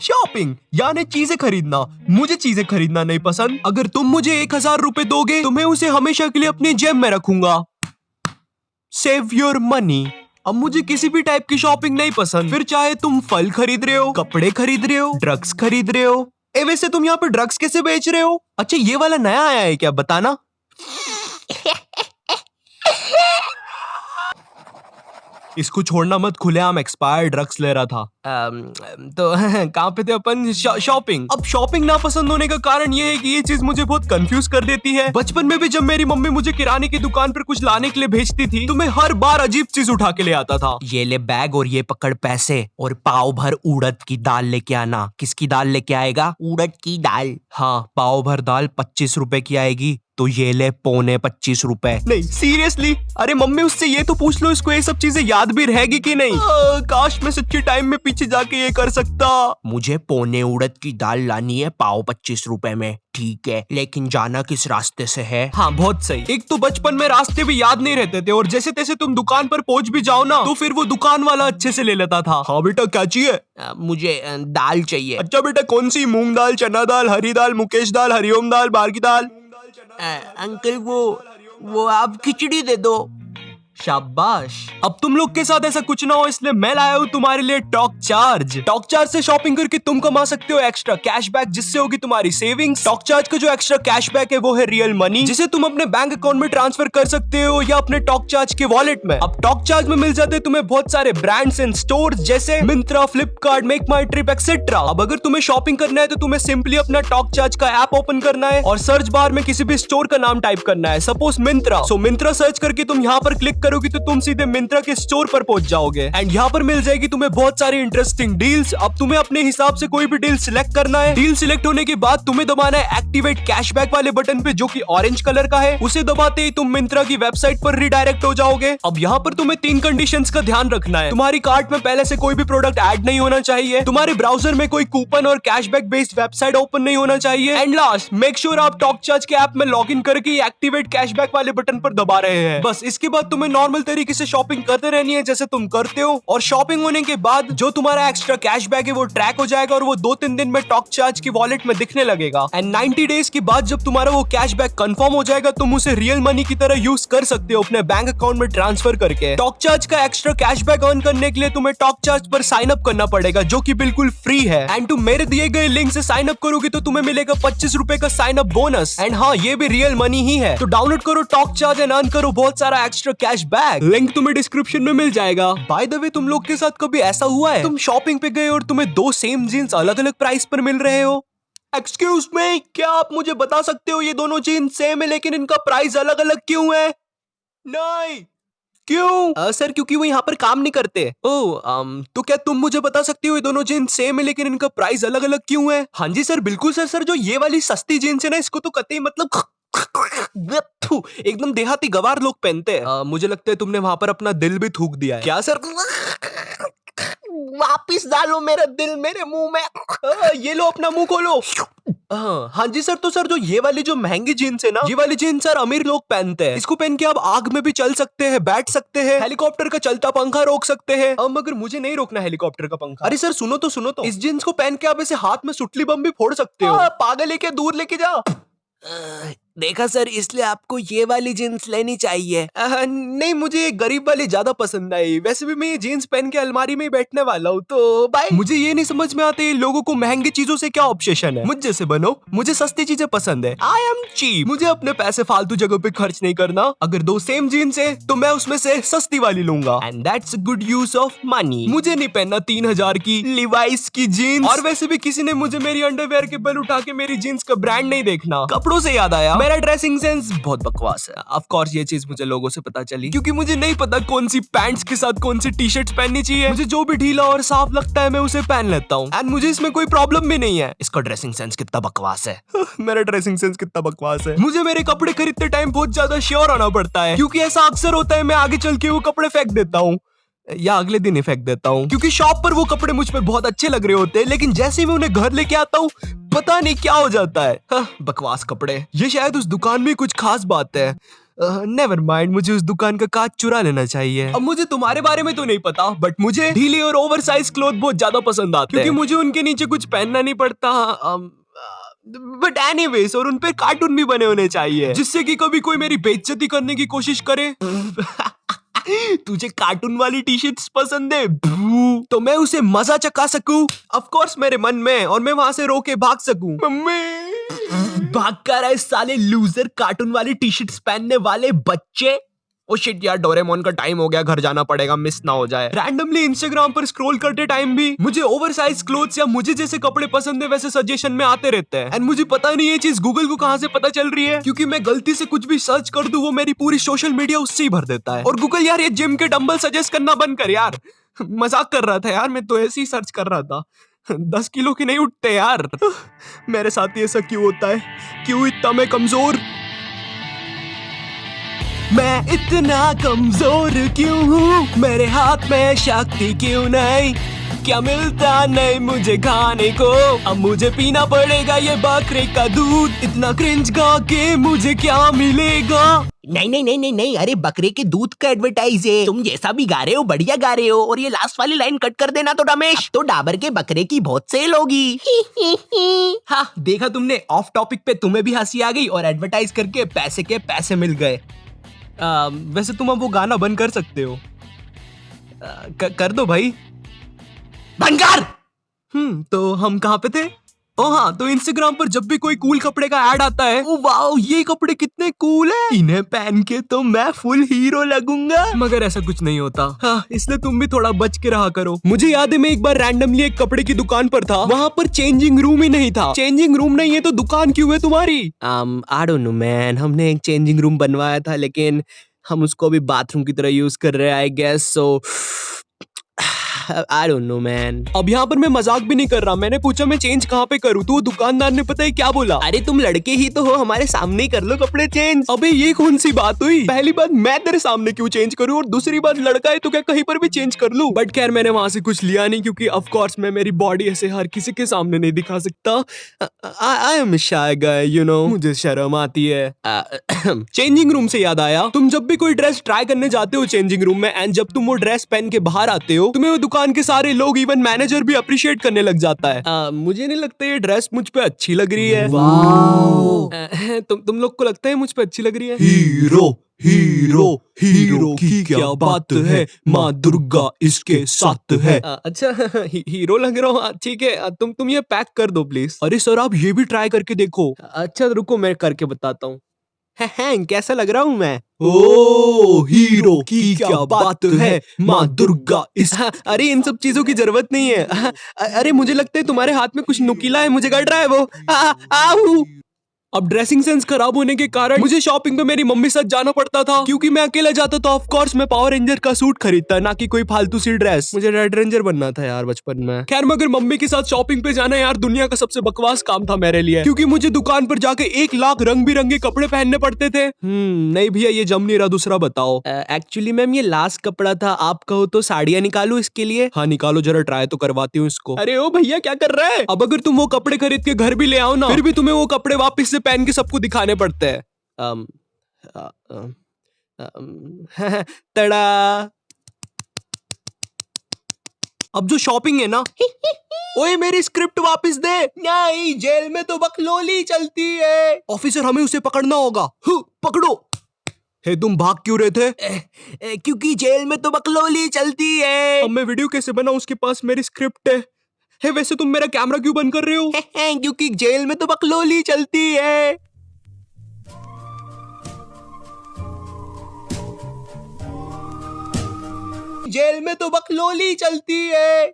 Shopping यानी चीजें खरीदना। मुझे चीजें खरीदना नहीं पसंद। अगर तुम मुझे 1000 रुपए दोगे तो मैं उसे हमेशा के लिए अपनी जेब में रखूंगा। Save your money. अब मुझे किसी भी टाइप की शॉपिंग नहीं पसंद, फिर चाहे तुम फल खरीद रहे हो, कपड़े खरीद रहे हो, ड्रग्स खरीद रहे हो। वैसे तुम यहाँ पे ड्रग्स कैसे बेच रहे हो? अच्छा ये वाला नया आया है क्या, बताना। इसको छोड़ना मत, खुलेआम एक्सपायर्ड ड्रग्स ले रहा था। तो कहाँ पे थे अपन? शॉपिंग। अब शॉपिंग ना पसंद होने का कारण ये है कि ये चीज मुझे बहुत कंफ्यूज कर देती है। बचपन में भी जब मेरी मम्मी मुझे किराने की दुकान पर कुछ लाने के लिए भेजती थी तो मैं हर बार अजीब चीज उठा के ले आता था। ये ले बैग और ये पकड़ पैसे और पाव भर उड़द की दाल लेके आना। किसकी दाल लेके आएगा? उड़द की दाल। हाँ, पाव भर दाल 25 रुपए की आएगी, तो ये ले 25 रुपए। नहीं सीरियसली, अरे मम्मी उससे ये तो पूछ लो इसको ये सब चीजें याद भी रहेगी कि नहीं। काश मैं सच्ची टाइम में पीछे जाके ये कर सकता। मुझे पौने उड़द की दाल लानी है पाव 25 रुपए में। ठीक है, लेकिन जाना किस रास्ते से है? हाँ बहुत सही। एक तो बचपन में रास्ते भी याद नहीं रहते थे और जैसे तैसे तुम दुकान पर पहुंच भी जाओ ना तो फिर वो दुकान वाला अच्छे से ले लेता था। हाँ बेटा क्या चाहिए? मुझे दाल चाहिए। अच्छा बेटा कौन सी? मूंग दाल, चना दाल, हरी दाल, मुकेश दाल, हरिओम दाल, बार की दाल? अंकल वो आप खिचड़ी दे दो। शाबाश। अब तुम लोग के साथ ऐसा कुछ ना हो इसलिए मैं लाया हूँ तुम्हारे लिए टॉक चार्ज। टॉक चार्ज से शॉपिंग करके तुम कमा सकते हो एक्स्ट्रा कैशबैक, जिससे होगी तुम्हारी सेविंग्स। टॉक चार्ज का जो एक्स्ट्रा कैशबैक है वो है रियल मनी, जिसे तुम अपने बैंक अकाउंट में ट्रांसफर कर सकते हो या अपने टॉक चार्ज के वॉलेट में। अब टॉक चार्ज में मिल जाते हैं तुम्हें बहुत सारे ब्रांड्स एंड स्टोर्स जैसे मिंत्रा, फ्लिपकार्ट, मेक माई ट्रिप एक्सेट्रा। अब अगर तुम्हें शॉपिंग करना है तो तुम्हें सिंपली अपना टॉक चार्ज का ऐप ओपन करना है और सर्च बार में किसी भी स्टोर का नाम टाइप करना है, सपोज मिंत्रा। सो मिंत्रा सर्च करके तुम यहाँ पर क्लिक करोगे तो तुम सीधे मिंत्रा के स्टोर पर पहुंच जाओगे एंड यहाँ पर मिल जाएगी तुम्हें बहुत सारी इंटरेस्टिंग डील्स। अब तुम्हें अपने हिसाब से कोई भी डील सिलेक्ट करना है। डील सिलेक्ट होने के बाद तुम्हें दबाना है एक्टिवेट कैशबैक वाले बटन पे जो कि ऑरेंज कलर का है। उसे दबाते ही तुम मिंत्रा की वेबसाइट पर रिडायरेक्ट हो जाओगे। अब यहाँ पर तुम्हें 3 कंडीशंस का ध्यान रखना है। तुम्हारी कार्ट में पहले से कोई भी प्रोडक्ट ऐड नहीं होना चाहिए, तुम्हारे ब्राउजर में कोई कूपन और कैशबैक बेस्ड वेबसाइट ओपन नहीं होना चाहिए एंड लास्ट मेक श्योर आप टॉक चार्ज के ऐप में लॉग इन करके एक्टिवेट कैशबैक वाले बटन पर दबा रहे हैं। बस इसके बाद तुम्हें नॉर्मल तरीके से शॉपिंग करते रहनी है जैसे तुम करते हो और शॉपिंग होने के बाद जो तुम्हारा एक्स्ट्रा कैशबैक है वो ट्रैक हो जाएगा और वो 2-3 दिन में टॉक चार्ज की वॉलेट में दिखने लगेगा एंड 90 डेज के बाद जब तुम्हारा वो कैशबैक कंफर्म हो जाएगा तुम उसे रियल मनी की तरह यूज कर सकते हो अपने बैंक अकाउंट में ट्रांसफर करके। टॉक चार्ज का एक्स्ट्रा कैशबैक अर्न करने के लिए तुम्हें टॉक चार्ज पर साइन अप करना पड़ेगा जो कि बिल्कुल फ्री है एंड तुम मेरे दिए गए लिंक से साइन अप करोगे तो तुम्हें मिलेगा 25 रुपए का साइन अप बोनस एंड हाँ ये भी रियल मनी ही है। तो डाउनलोड करो टॉक चार्ज एंड अर्न करो बहुत सारा एक्स्ट्रा कैशबैक। लिंक तुम्हें डिस्क्रिप्शन में मिल जाएगा। बाय द वे तुम लोग के साथ कभी ऐसा हुआ है तुम शॉपिंग पे गए और तुम्हें 2 सेम जीन्स अलग अलग प्राइस पर मिल रहे हो? एक्सक्यूज मी, क्या आप मुझे बता सकते हो ये दोनों जीन्स सेम है लेकिन इनका प्राइस अलग अलग क्यों है? नहीं क्यों? सर क्योंकि वो यहाँ पर काम नहीं करते। तो क्या तुम मुझे बता सकते हो ये दोनों जीन्स सेम है लेकिन इनका प्राइस अलग अलग क्यों है? हाँ जी सर बिल्कुल सर। सर जो ये वाली सस्ती जीन्स है ना इसको तो कतई मतलब एकदम देहाती गवार लोग पहनते हैं। मुझे लगता है तुमने वहां पर अपना दिल भी थूक दिया है। क्या सर? वापिस डालो मेरा दिल मेरे मुंह में। ये लो अपना मुंह खोलो। हाँ जी सर। तो सर जो ये वाली जो महंगी जीन्स है ना ये वाली जीन्स सर अमीर लोग पहनते हैं। इसको पहन के आप आग में भी चल सकते हैं, बैठ सकते हैं, हेलीकॉप्टर का चलता पंखा रोक सकते हैं। मगर मुझे नहीं रोकना हेलीकॉप्टर का पंखा। अरे सर सुनो तो इस जीन्स को पहन के आप ऐसे हाथ में सुतली बम भी फोड़ सकते हो। पागल है क्या? दूर लेके जाओ। देखा सर इसलिए आपको ये वाली जीन्स लेनी चाहिए। नहीं मुझे ये गरीब वाली ज्यादा पसंद आई। वैसे भी मैं ये जीन्स पहन के अलमारी में ही बैठने वाला हूँ तो बाय। मुझे ये नहीं समझ में आते लोगों को महंगी चीजों से क्या ऑब्सेशन है। मुझ जैसे बनो, मुझे सस्ती चीजें पसंद है। I am cheap. मुझे अपने पैसे फालतू जगह पे खर्च नहीं करना। अगर 2 सेम जीन्स है तो मैं उसमें से सस्ती वाली लूंगा and that's good use of money. मुझे नहीं पहनना 3000 की लिवाइस की जीन्स। और वैसे भी किसी ने मुझे मेरी अंडरवेयर के बिल उठा के मेरी जीन्स का ब्रांड नहीं देखना। कपड़ों से याद आया मेरा ड्रेसिंग सेंस बहुत बकवास है। ऑफ कोर्स ये चीज मुझे लोगों से पता चली क्योंकि मुझे नहीं पता कौन सी पैंट्स के साथ कौन सी टी-शर्ट्स पहननी चाहिए। मुझे जो भी ढीला और साफ लगता है मैं उसे पहन लेता हूँ एंड मुझे इसमें कोई प्रॉब्लम भी नहीं है। इसका ड्रेसिंग सेंस कितना बकवास है। मेरा ड्रेसिंग सेंस कितना बकवास है। मुझे मेरे कपड़े खरीदते टाइम बहुत ज्यादा श्योर होना पड़ता है क्योंकि ऐसा अक्सर होता है मैं आगे चल के वो कपड़े फेंक देता हूँ या अगले दिन ही फेंक देता हूँ क्योंकि शॉप पर वो कपड़े मुझ पे बहुत अच्छे लग रहे होते हैं लेकिन जैसे ही मैं उन्हें घर लेके आता हूँ पता नहीं क्या हो जाता है। बकवास कपड़े। ये शायद उस दुकान में कुछ खास बात है। नेवर माइंड, मुझे उस दुकान का कांच चुरा लेना चाहिए। अब मुझे तुम्हारे बारे में तो नहीं पता, बट मुझे ढीले और ओवर साइज क्लोथ बहुत ज्यादा पसंद आते हैं, क्योंकि मुझे उनके नीचे कुछ पहनना नहीं पड़ता। बट एनीवेज, और उनपे कार्टून भी बने होने चाहिए, जिससे कि कभी कोई मेरी बेइज्जती करने की कोशिश करे। तुझे कार्टून वाली टी शर्ट्स पसंद है? तो मैं उसे मजा चखा सकूं, ऑफ कोर्स मेरे मन में, और मैं वहां से रो के भाग सकूं। मम्मी, भाग कर आए साले लूजर, कार्टून वाली टी शर्ट्स पहनने वाले बच्चे। ओ शिट यार, डोरेमोन का टाइम हो गया, घर जाना पड़ेगा, मिस ना हो जाए। रैंडमली इंस्टाग्राम पर स्क्रॉल करते टाइम भी मुझे ओवर साइज क्लोथ्स या मुझे जैसे कपड़े पसंद है वैसे सजेशन में आते रहते हैं। एंड मुझे पता नहीं ये चीज गूगल को कहां से पता चल रही है, क्योंकि मैं गलती से कुछ भी सर्च कर दूं वो मेरी पूरी सोशल मीडिया उससे ही भर देता है। और गूगल यार, ये जिम के डंबल सजेस्ट करना बंद कर यार। मजाक कर रहा था यार, मैं तो ऐसे ही सर्च कर रहा था। 10 किलो की नहीं उठते यार। मेरे साथ ही ऐसा क्यों होता है? क्यों इतना मैं कमजोर? मैं इतना कमजोर क्यों हूँ? मेरे हाथ में शक्ति क्यों नहीं? क्या मिलता नहीं मुझे खाने को? अब मुझे पीना पड़ेगा ये बकरे का दूध। इतना क्रिंज गा के मुझे क्या मिलेगा? नहीं नहीं नहीं नहीं नहीं, अरे बकरे के दूध का एडवर्टाइज है। तुम जैसा भी गा रहे हो बढ़िया गा रहे हो, और ये लास्ट वाली लाइन कट कर देना तो रमेश, तो डाबर के बकरे की बहुत सेल होगी। हाँ देखा तुमने, ऑफ टॉपिक पे तुम्हें भी हंसी आ गई और एडवर्टाइज करके पैसे के पैसे मिल गए। वैसे तुम अब वो गाना बंद कर सकते हो। कर दो भाई, बंद कर। तो हम कहाँ पे थे? ओ हाँ, तो इंस्टाग्राम पर जब भी कोई कूल कपड़े का ऐड आता है, ओ वाओ ये कपड़े कितने कूल है, इन्हें पहन के तो मैं फुल हीरो लगूंगा। मगर ऐसा कुछ नहीं होता। हाँ, इसलिए तुम भी थोड़ा बच के रहा करो। मुझे याद है मैं एक बार रैंडमली एक कपड़े की दुकान पर था, वहाँ पर चेंजिंग रूम ही नहीं था। चेंजिंग रूम नहीं है तो दुकान क्यों है तुम्हारी? आई डोंट नो मैन, हमने एक चेंजिंग रूम बनवाया था, लेकिन हम उसको अभी बाथरूम की तरह यूज कर रहे हैं I guess, so I don't know man। अब यहाँ पर मैं मजाक भी नहीं कर रहा, मैंने पूछा मैं चेंज कहाँ पे करूँ, तो दुकानदार ने पता है क्या बोला? अरे तुम लड़के ही तो हो, हमारे सामने ही कर लो कपड़े चेंज। अबे ये कौन सी बात हुई? पहली बात मैं तेरे सामने क्यों चेंज करूँ, और दूसरी बात लड़का है तो क्या कहीं पर भी चेंज कर लूँ? बट खैर मैंने वहां से कुछ लिया नहीं, क्योंकि ऑफ कोर्स मैं मेरी बॉडी ऐसे हर किसी के सामने नहीं दिखा सकता। I am shy guy, you know, मुझे शर्म आती है। चेंजिंग रूम से याद आया, तुम जब भी कोई ड्रेस ट्राई करने जाते हो चेंजिंग रूम में, एंड जब तुम वो ड्रेस पहन के बाहर आते हो, तुम्हें वो दुकान के सारे लोग, इवन मैनेजर भी अप्रिशिएट करने लग जाता है। मुझे नहीं लगता ये ड्रेस मुझ पे अच्छी लग रही है। तुम लोग को लगता है मुझ पे अच्छी लग रही है? हीरो हीरो हीरो की क्या बात है, माँ दुर्गा इसके साथ है। अच्छा हीरो लग रहा हूँ, ठीक है। तुम ये पैक कर दो प्लीज। अरे सर आप ये भी ट्राई करके देखो। अच्छा रुको मैं करके बताता हूँ। कैसा लग रहा हूँ मैं? ओ हीरो की क्या बात है, माँ दुर्गा इस। अरे इन सब चीजों की जरूरत नहीं है। अरे मुझे लगता है तुम्हारे हाथ में कुछ नुकीला है, मुझे गड़ रहा है वो। अब ड्रेसिंग सेंस खराब होने के कारण मुझे शॉपिंग पे मेरी मम्मी साथ जाना पड़ता था, क्योंकि मैं अकेला जाता तो ऑफ कोर्स मैं पावर रेंजर का सूट खरीदता, ना कि कोई फालतू सी ड्रेस। मुझे रेड रेंजर बनना था यार बचपन में। खैर मगर मम्मी के साथ शॉपिंग पे जाना यार दुनिया का सबसे बकवास काम था मेरे लिए, क्योंकि मुझे दुकान पर जाके 1 लाख रंग बिरंगे कपड़े पहनने पड़ते थे। नहीं भैया ये जम नहीं रहा, दूसरा बताओ। एक्चुअली मैम ये लास्ट कपड़ा था, आप कहो तो साड़ियाँ निकालू इसके लिए? हाँ निकालो जरा, ट्राई तो करवाती हूँ इसको। अरे ओ भैया क्या कर रहा है? अब अगर तुम वो कपड़े खरीद के घर भी ले आओ ना, फिर भी तुम्हें वो कपड़े वापस से पहन के सबको दिखाने पड़ते हैं। तड़ा। अब जो शॉपिंग है ना, ओए मेरी स्क्रिप्ट वापस दे। नहीं, जेल में तो बकलोली चलती है। ऑफिसर हमें उसे पकड़ना होगा। पकड़ो। हे तुम भाग क्यों रहे थे? क्योंकि जेल में तो बकलोली चलती है। अब मैं वीडियो कैसे बनाऊं, उसके पास मेरी स्क्रिप्ट है। वैसे तुम मेरा कैमरा क्यों बंद कर रहे हो? क्योंकि जेल में तो बकलोली चलती है। जेल में तो बकलोली चलती है।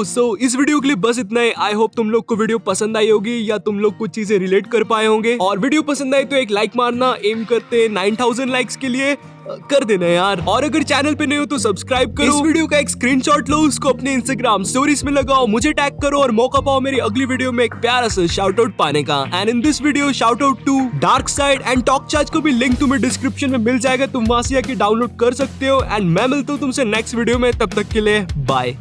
सो इस वीडियो के लिए बस इतना ही। आई होप तुम लोग को वीडियो पसंद आई होगी, या तुम लोग कुछ चीजें रिलेट कर पाए होंगे। और वीडियो पसंद आई तो एक लाइक मारना, एम करते 9000 लाइक्स के लिए कर देना यार। और अगर चैनल पे नहीं हो तो सब्सक्राइब करो। इस वीडियो का एक स्क्रीनशॉट लो, उसको अपने इंस्टाग्राम स्टोरीज में लगाओ, मुझे टैग करो और मौका पाओ मेरी अगली वीडियो में एक प्यारा सा शाउट आउट पाने का। And in this video shout out to dark side and talk charge को भी लिंक तुम्हें डिस्क्रिप्शन में मिल जाएगा, तुम वहां से आके डाउनलोड कर सकते हो। एंड मैं मिलता हूँ तुमसे नेक्स्ट वीडियो में, तब तक के लिए बाय।